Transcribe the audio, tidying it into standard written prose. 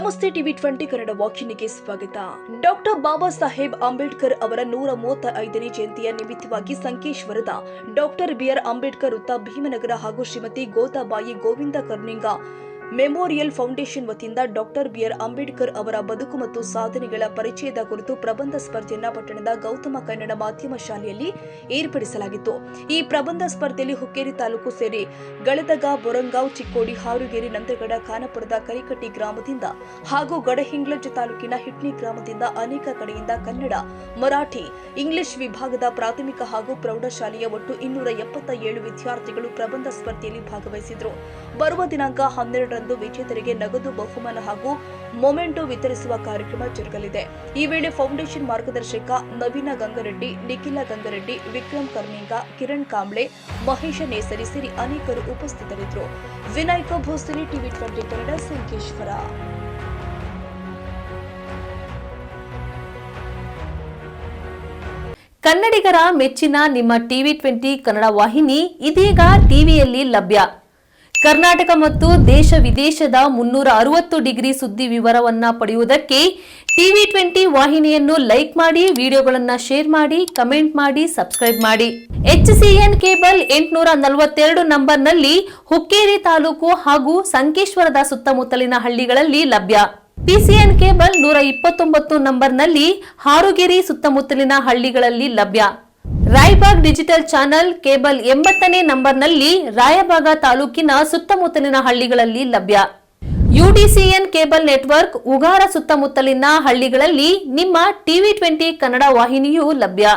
ನಮಸ್ತೆ ಟಿವಿ 20 ಕನ್ನಡ ವಾಹಿನಿಗೆ ಸ್ವಾಗತ. ಡಾಕ್ಟರ್ ಬಾಬಾ ಸಾಹೇಬ್ ಅಂಬೇಡ್ಕರ್ ಅವರ 135ನೇ ಜಯಂತಿಯ ನಿಮಿತ್ತವಾಗಿ ಸಂಕೇಶ್ವರದ ಡಾಕ್ಟರ್ ಬಿಆರ್ ಅಂಬೇಡ್ಕರ್ ವೃತ್ತ, ಭೀಮನಗರ ಹಾಗೂ ಶ್ರೀಮತಿ ಗೋತಾಬಾಯಿ ಗೋವಿಂದ ಕರುಣಿಂಗ ಮೆಮೋರಿಯಲ್ ಫೌಂಡೇಶನ್ ವತಿಯಿಂದ ಡಾಕ್ಟರ್ ಬಿಆರ್ ಅಂಬೇಡ್ಕರ್ ಅವರ ಬದುಕು ಮತ್ತು ಸಾಧನೆಗಳ ಪರಿಚಯದ ಕುರಿತು ಪ್ರಬಂಧ ಸ್ಪರ್ಧೆಯನ್ನು ಪಟ್ಟಣದ ಗೌತಮ ಕನ್ನಡ ಮಾಧ್ಯಮ ಶಾಲೆಯಲ್ಲಿ ಏರ್ಪಡಿಸಲಾಗಿತ್ತು. ಈ ಪ್ರಬಂಧ ಸ್ಪರ್ಧೆಯಲ್ಲಿ ಹುಕ್ಕೇರಿ ತಾಲೂಕು ಸೇರಿ ಗಳದಗ, ಬೊರಂಗಾವ್, ಚಿಕ್ಕೋಡಿ, ಹಾರುಗೇರಿ, ನಂದಗಡ, ಖಾನಾಪುರದ ಕರಿಕಟ್ಟಿ ಗ್ರಾಮದಿಂದ ಹಾಗೂ ಗಡಹಿಂಗ್ಲಜ್ ತಾಲೂಕಿನ ಹಿಟ್ನಿ ಗ್ರಾಮದಿಂದ ಅನೇಕ ಕಡೆಯಿಂದ ಕನ್ನಡ, ಮರಾಠಿ, ಇಂಗ್ಲಿಷ್ ವಿಭಾಗದ ಪ್ರಾಥಮಿಕ ಹಾಗೂ ಪ್ರೌಢಶಾಲೆಯ ಒಟ್ಟು 277 ವಿದ್ಯಾರ್ಥಿಗಳು ಪ್ರಬಂಧ ಸ್ಪರ್ಧೆಯಲ್ಲಿ ಭಾಗವಹಿಸಿದರು. ಬರುವ ದಿನಾಂಕ 12 ರಂದು ವಿಜೇತರಿಗೆ ನಗದು ಬಹುಮಾನ ಹಾಗೂ ಮೊಮೆಂಟೋ ವಿತರಿಸುವ ಕಾರ್ಯಕ್ರಮ ಜರುಗಲಿದೆ. ಈ ವೇಳೆ ಫೌಂಡೇಶನ್ ಮಾರ್ಗದರ್ಶಕ ನವೀನ ಗಂಗರೆಡ್ಡಿ, ನಿಖಿಲ ಗಂಗರೆಡ್ಡಿ, ವಿಕ್ರಮ್ ಕರ್ನಿಂಗ, ಕಿರಣ್ ಕಾಂಬ್ಳೆ, ಮಹೇಶ ನೇಸರಿ ಸೇರಿ ಅನೇಕರು ಉಪಸ್ಥಿತರಿದ್ದರು. ವಿನಾಯಕ ಭೋಸಲೆ, ಟಿವಿ 20 ಕನ್ನಡ, ಸಂಕೇಶ್ವರ. ಕನ್ನಡಿಗರ ಮೆಚ್ಚಿನ ನಿಮ್ಮ ಟಿವಿ 20 ಕನ್ನಡ ವಾಹಿನಿ ಇದೀಗ ಟಿವಿಯಲ್ಲಿ ಲಭ್ಯ. ಕರ್ನಾಟಕ ಮತ್ತು ದೇಶ ವಿದೇಶದ 360 ಡಿಗ್ರಿ ಸುದ್ದಿ ವಿವರವನ್ನ ಪಡೆಯುವುದಕ್ಕೆ ಟಿವಿ 20 ವಾಹಿನಿಯನ್ನು ಲೈಕ್ ಮಾಡಿ, ವಿಡಿಯೋಗಳನ್ನು ಶೇರ್ ಮಾಡಿ, ಕಮೆಂಟ್ ಮಾಡಿ, ಸಬ್ಸ್ಕ್ರೈಬ್ ಮಾಡಿ. HCN ಕೇಬಲ್ 842 ನಂಬರ್ನಲ್ಲಿ ಹುಕ್ಕೇರಿ ತಾಲೂಕು ಹಾಗೂ ಸಂಕೇಶ್ವರದ ಸುತ್ತಮುತ್ತಲಿನ ಹಳ್ಳಿಗಳಲ್ಲಿ ಲಭ್ಯ. PCN ಕೇಬಲ್ 129 ನಂಬರ್ನಲ್ಲಿ ಹಾರುಗೇರಿ ಸುತ್ತಮುತ್ತಲಿನ ಹಳ್ಳಿಗಳಲ್ಲಿ ಲಭ್ಯ. ರಾಯಬಾಗ್ ಡಿಜಿಟಲ್ ಚಾನೆಲ್ ಕೇಬಲ್ 80ನೇ ನಂಬರ್ನಲ್ಲಿ ರಾಯಬಾಗ ತಾಲೂಕಿನ ಸುತ್ತಮುತ್ತಲಿನ ಹಳ್ಳಿಗಳಲ್ಲಿ ಲಭ್ಯ. UDCN ಕೇಬಲ್ ನೆಟ್ವರ್ಕ್ ಉಗಾರ ಸುತ್ತಮುತ್ತಲಿನ ಹಳ್ಳಿಗಳಲ್ಲಿ ನಿಮ್ಮ ಟಿವಿ 20 ಕನ್ನಡ ವಾಹಿನಿಯೂ ಲಭ್ಯ.